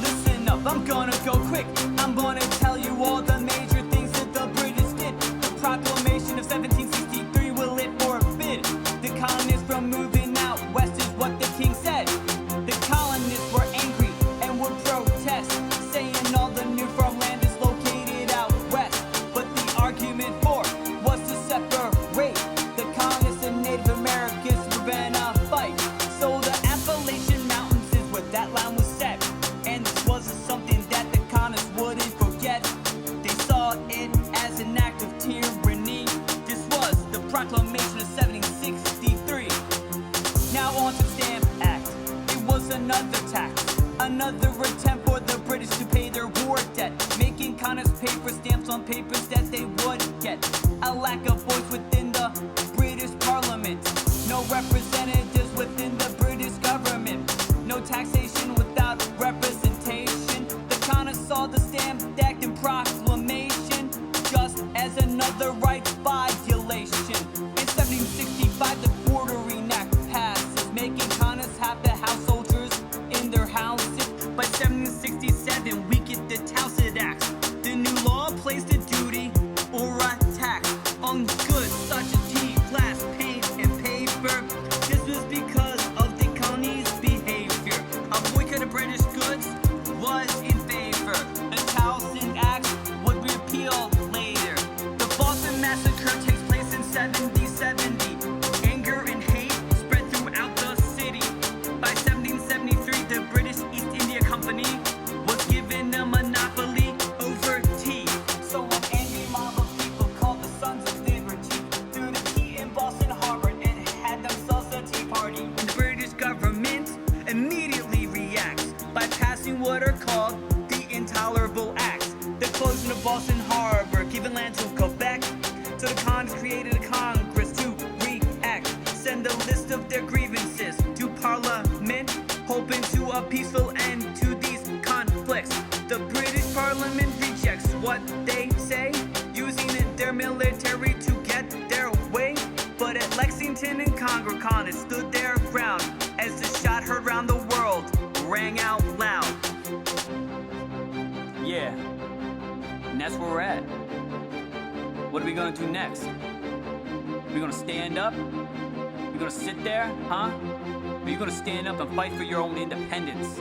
Listen up, I'm gonna go quick. I'm gonna tell you all the major things that the British did. The Proclamation of 1763 will it forbid the colonists from moving out west is what the king said. The colonists were angry and would protest, saying all the new farmland is located out west. But the argument for was to separate the colonists and Native Americans to prevent a fight. So the Appalachian Mountains is where that line was set. And this wasn't something that the colonists wouldn't forget. They saw it as an act of tyranny. This was the Proclamation of 1763. Now on to the Stamp Act. It was another tax, another attempt for the British to pay their war debt, making colonists pay for stamps on papers that they would get. A lack of voice within the British Parliament, no representatives within the British government, no taxation without representation. The colonists saw the Stamp Act and Proclamation just as another rights violation. In 1765, the Bordering Act passes, making colonists have to house soldiers in their houses. By 1767, we get the Townshend Acts. The new law placed a duty or a tax on goods such as tea, glass, paint, and paper. This was because of the colony's behavior. A boycott of British goods was in favor. The Townshend Acts would be repealed later. The Boston Massacre takes place in 1770. Anger and hate spread throughout the city. By 1773, the British East India Company was given a monopoly over tea. So an angry mob of people called the Sons of Liberty threw the tea in Boston Harbor and had themselves a tea party. And the British government immediately reacts by passing what are called the Intolerable Acts. The closing of Boston Harbor, giving land to Quebec. So the colonists created a Congress to react, send a list of their grievances to Parliament, hoping to a peaceful end to these conflicts. The British Parliament rejects what they say, using their military to get their way. But at Lexington and Congress, colonists stood their ground as the shot heard round the world rang out loud. Yeah, and that's where we're at. What are we gonna do next? We gonna stand up? We gonna sit there, huh? Or you gonna stand up and fight for your own independence?